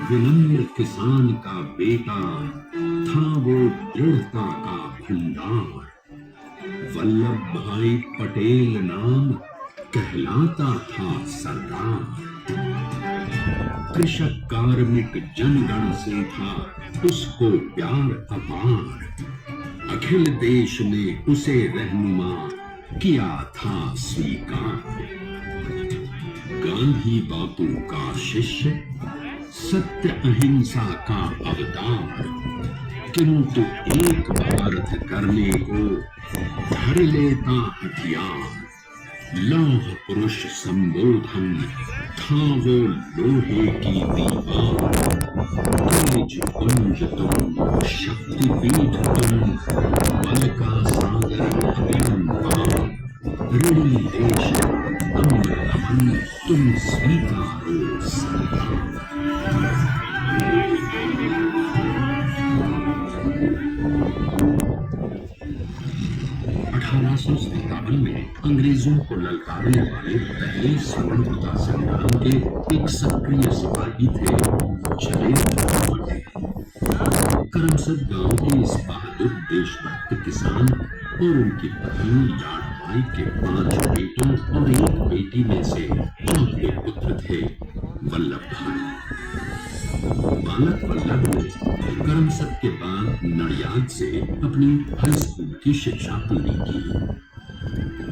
विनम्र किसान का बेटा था वो दृढ़ता का भंडार। वल्लभ भाई पटेल नाम कहलाता था सरदार। कृषक कार्मिक जनगण से था उसको प्यार अपार। अखिल देश ने उसे रहनुमा किया था स्वीकार। गांधी बापू का शिष्य, सत्य अहिंसा का अवतार, किंतु एक भारत करने को धर लेता हथियार। लौह पुरुष संबोधन था वो लोहे की दीवार। तेज पुंज तुम, शक्तिपीठ तुम, बल का सागर अपरंपार। ऋणी देश नम्र नमन तुम स्वीकारो सरदार। 1857 में अंग्रेजों को ललकारने वाले पहले स्वतंत्रता संग्राम के एक सक्रिय सिपाही थे झवेर पटेल। करमसद गांव के इस बहादुर देशभक्त किसान और उनकी पत्नी लाडबाई के 5 बेटों और एक बेटी में से चौथे पुत्र थे वल्लभ भाई। बालक वल्लभ ने करमसद के बाद नडियाद से अपनी हाई स्कूल की शिक्षा पूरी की।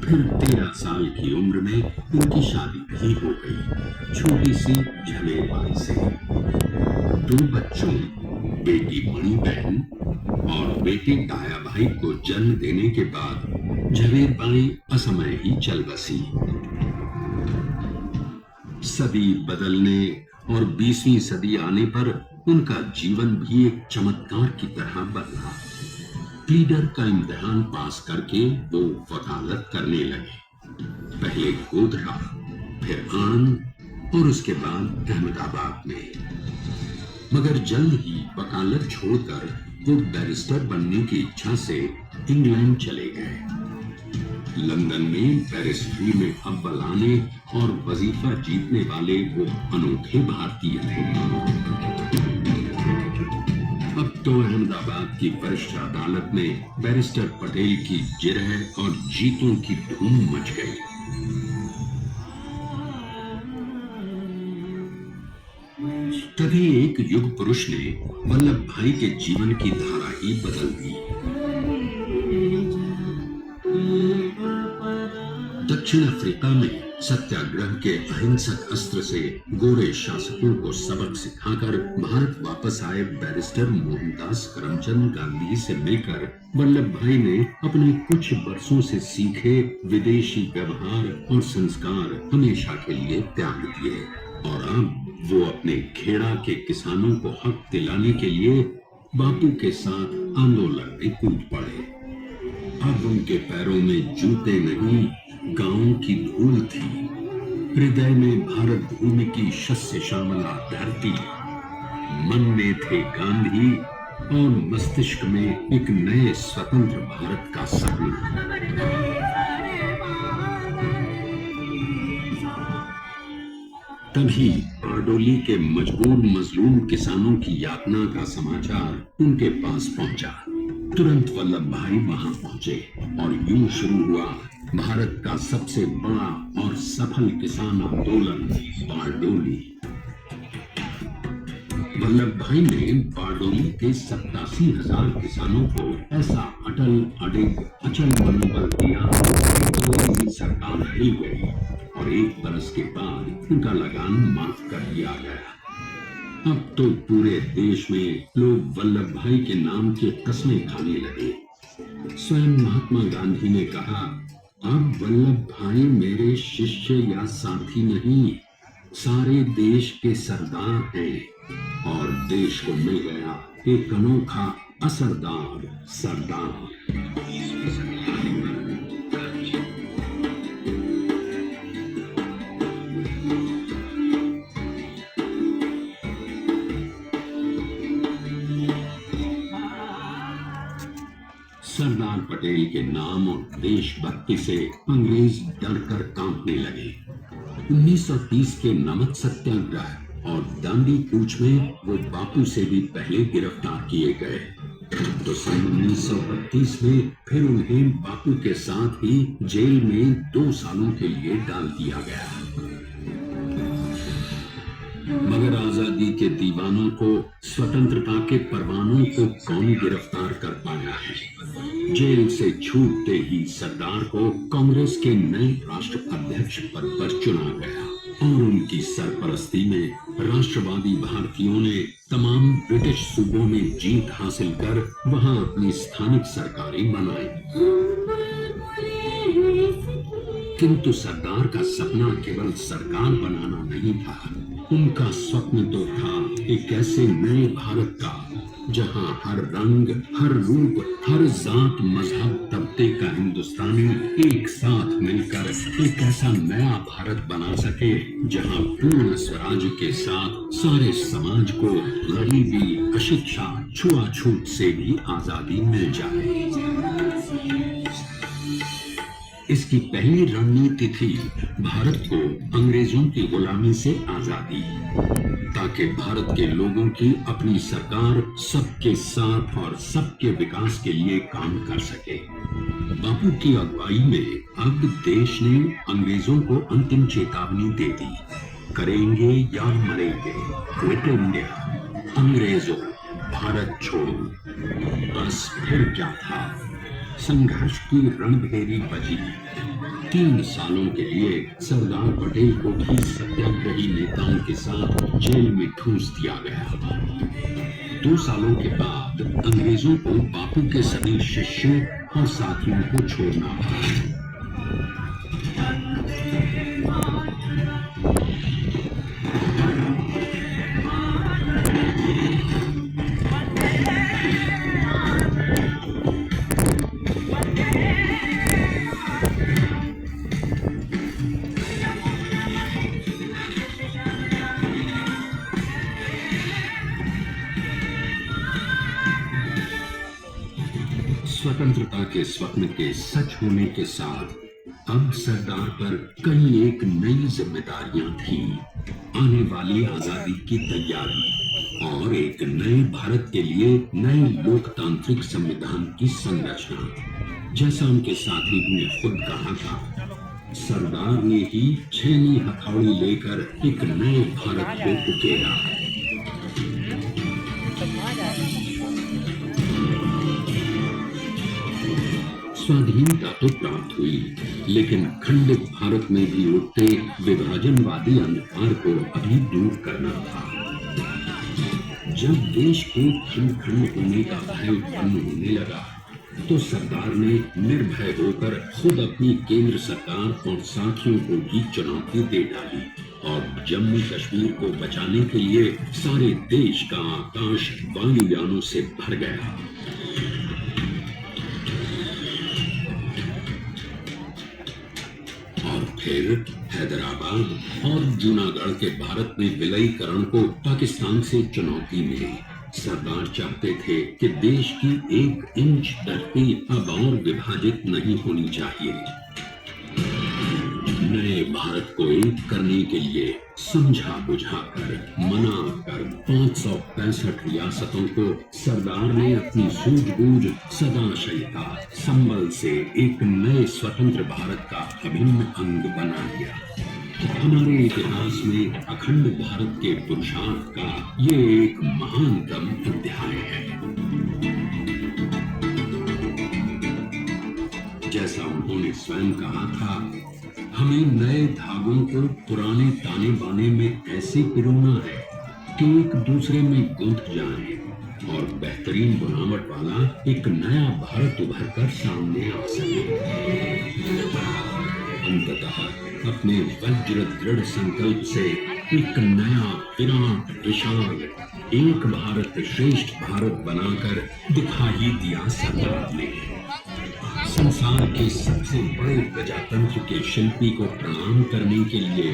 फिर 13 साल की उम्र में उनकी शादी भी हो गई छोटी सी झवेरबाई से। 2 बच्चों, बेटी मणि बहन और बेटे डाया भाई को जन्म देने के बाद झवेरबाई असमय ही चल बसी। सदी बदलने और 20वीं सदी आने पर उनका जीवन भी एक चमत्कार की तरह बदला। लीडर का इम्तिहान पास करके वो वकालत करने लगे। पहले गोधरा, फिर आणंद और उसके बाद अहमदाबाद में। मगर जल्द ही वकालत छोड़कर वो बैरिस्टर बनने की इच्छा से इंग्लैंड चले गए। लंदन में बैरिस्ट्री में अव्वल आने और वजीफा जीतने वाले वो अनोखे भारतीय थे। अब तो अहमदाबाद की वरिष्ठ अदालत में बैरिस्टर पटेल की जिरह और जीतों की धूम मच गई। तभी एक युग पुरुष ने वल्लभ भाई के जीवन की धारा ही बदल दी। दक्षिण अफ्रीका में सत्याग्रह के अहिंसक अस्त्र से गोरे शासकों को सबक सिखाकर भारत वापस आए बैरिस्टर मोहनदास करमचंद गांधी से मिलकर वल्लभ भाई ने अपने कुछ वर्षों से सीखे विदेशी व्यवहार और संस्कार हमेशा के लिए त्याग दिए और अब वो अपने खेड़ा के किसानों को हक दिलाने के लिए बापू के साथ आंदोलन में कूद पड़े। अब उनके पैरों में जूते नहीं, गांव की धूल थी। हृदय में भारत भूमि की शस्य श्यामला धरती। मन में थे गांधी और मस्तिष्क में एक नए स्वतंत्र भारत का सपना। तभी बारडोली के मजबूर मजलूम किसानों की यातना का समाचार उनके पास पहुंचा। तुरंत वल्लभ भाई वहां पहुंचे और यूं शुरू हुआ भारत का सबसे बड़ा और सफल किसान आंदोलन बारडोली। वल्लभ भाई ने बारडोली के 87,000 किसानों को ऐसा अटल अडिग अचल मनोबल दिया कि सरकार हिल गई और 1 बरस के बाद उनका लगान माफ कर दिया गया। अब तो पूरे देश में लोग वल्लभ भाई के नाम की कस्में खाने लगे। स्वयं महात्मा गांधी ने कहा, अब वल्लभ भाई मेरे शिष्य या साथी नहीं, सारे देश के सरदार हैं और देश को मिल गया एक अनोखा असरदार सरदार। सरदार पटेल के नाम और देशभक्ति से अंग्रेज डर कर कांपने लगे। 1930 के नमक सत्याग्रह और दांडी कूच में वो बापू से भी पहले गिरफ्तार किए गए। तो सन 1932 में फिर उन्हें बापू के साथ ही जेल में 2 सालों के लिए डाल दिया गया। मगर आजादी के दीवानों को, स्वतंत्रता के परवानों को कौन गिरफ्तार कर पाया है। जेल से छूटते ही सरदार को कांग्रेस के नए राष्ट्राध्यक्ष पद पर चुना गया और उनकी सरपरस्ती में राष्ट्रवादी भारतीयों ने तमाम ब्रिटिश सूबों में जीत हासिल कर वहां अपनी स्थानिक सरकारें बनाई। किंतु सरदार का सपना केवल सरकार बनाना नहीं था। उनका स्वप्न तो था एक ऐसे नए भारत का जहां हर रंग, हर रूप, हर जात, मजहब, तबके का हिंदुस्तानी एक साथ मिलकर एक ऐसा नया भारत बना सके जहां पूर्ण स्वराज के साथ सारे समाज को गरीबी, अशिक्षा, छुआछूत से भी आजादी मिल जाए। इसकी पहली रणनीति थी भारत को अंग्रेजों की गुलामी से आजादी, ताकि भारत के लोगों की अपनी सरकार सबके साथ और सबके विकास के लिए काम कर सके। बापू की अगुवाई में अब देश ने अंग्रेजों को अंतिम चेतावनी दे दी, करेंगे या मरेंगे, क्विट इंडिया, अंग्रेजों भारत छोड़ो। बस फिर क्या था, संघर्ष की रणभेरी बजी। 3 सालों के लिए सरदार पटेल को भी सत्याग्रही नेताओं के साथ जेल में ठूंस दिया गया। 2 सालों के बाद अंग्रेजों को बापू के सभी शिष्यों और साथियों को छोड़ना पड़ा। स्वतंत्रता के स्वप्न के सच होने के साथ अब सरदार पर कई एक नई जिम्मेदारियां थी। आने वाली आजादी की तैयारी और एक नए भारत के लिए नए लोकतांत्रिक संविधान की संरचना। जैसा उनके साथी ने खुद कहा था, सरदार ने ही 6वीं हथौड़ी लेकर एक नए भारत को उकेरा। स्वाधीनता तो प्राप्त हुई, लेकिन खंडित भारत में भी उठते विभाजनवादी अंधकार को अभी दूर करना था। जब देश के खंड खंड होने का भय उत्पन्न होने लगा, तो सरदार ने निर्भय होकर खुद अपनी केंद्र सरकार और साथियों को भी चुनौती दे डाली और जम्मू कश्मीर को बचाने के लिए सारे देश का आकाश वायुयानों से भर गया। और फिर हैदराबाद और जूनागढ़ के भारत में विलयीकरण को पाकिस्तान से चुनौती मिली। सरदार चाहते थे कि देश की 1 इंच धरती अब और विभाजित नहीं होनी चाहिए। नए भारत को एक करने के लिए समझा बुझाकर, मना कर 565 रियासतों को सरदार ने अपनी सूझबूझ, सदाशयता, संबल से एक नए स्वतंत्र भारत का अभिन्न अंग बना दिया। हमारे इतिहास में अखंड भारत के पुरुषार्थ का ये एक महानतम अध्याय है। जैसा उन्होंने स्वयं कहा था, हमें नए धागों को पुराने ताने बाने में ऐसे पिरोना है कि एक दूसरे में गूंथ जाएं और बेहतरीन बनावट वाला एक नया भारत उभर कर सामने आ सके। अंततः अपने वज्र दृढ़ संकल्प से एक नया विराट विशाल एक भारत श्रेष्ठ भारत बनाकर दिखा ही दिया सरदार ने। संसार के सबसे बड़े प्रजातंत्र के शिल्पी को प्रणाम करने के लिए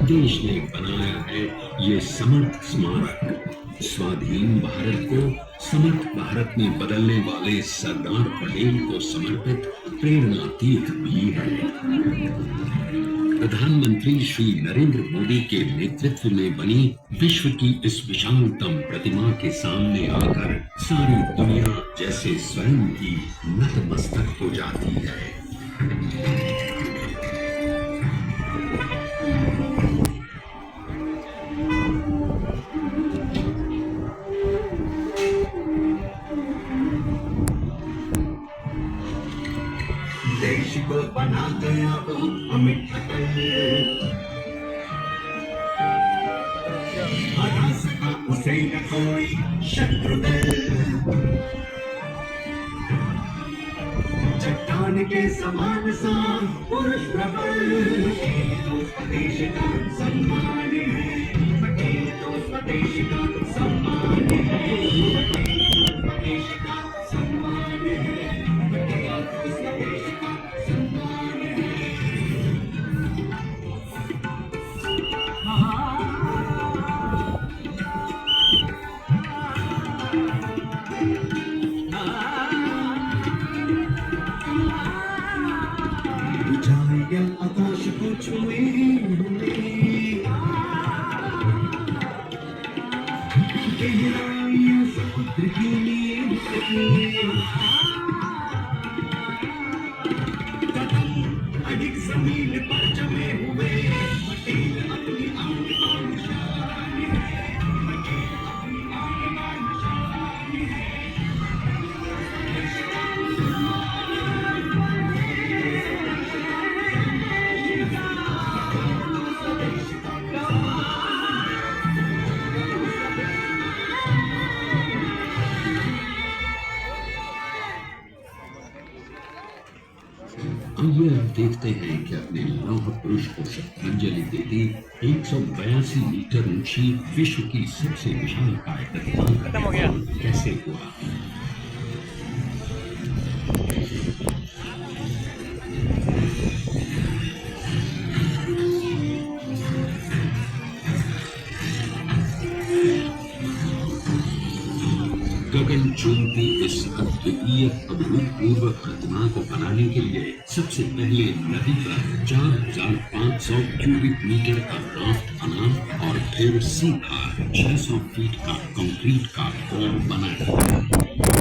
देश ने बनाया है ये समर्थ स्मारक, स्वाधीन भारत को समर्थ भारत में बदलने वाले सरदार पटेल को समर्पित प्रेरणा तीर्थ भी है। प्रधानमंत्री श्री नरेंद्र मोदी के नेतृत्व में बनी विश्व की इस विशालतम प्रतिमा के सामने आकर सारी दुनिया जैसे स्वयं ही नतमस्तक हो जाती है। देश को बना गया वो अमित अटल, हरा सका उसे न कोई शत्रु दल। चट्टान के समान सा पुरुष प्रबल, तो स्वदेश का सम्मान है, पटेल तो स्वदेश का सम्मान है, स्वदेश का सम्मान है, पटेल तो स्वदेश का सम्मान है। बुझाया आकाश को छुए गहराइयां समुद्र की नींद कदम अधिक जमीन पर जमे हुए पटेल अपनी आन बान शान है, पटेल अपनी आन बान शान है। आइए अब देखते हैं कि अपने लौह पुरुष को श्रद्धांजलि देती 182 मीटर ऊंची विश्व की सबसे विशालकाय प्रतिमा का निर्माण कैसे हुआ। गगनचुंबी इस अद्वितीय अभूतपूर्व प्रतिमा को बनाने के लिए सबसे पहले नदी पर 4,500 क्यूबिक मीटर का राफ्ट बना और फिर सीधा 600 फीट का कंक्रीट का पोल बनाया।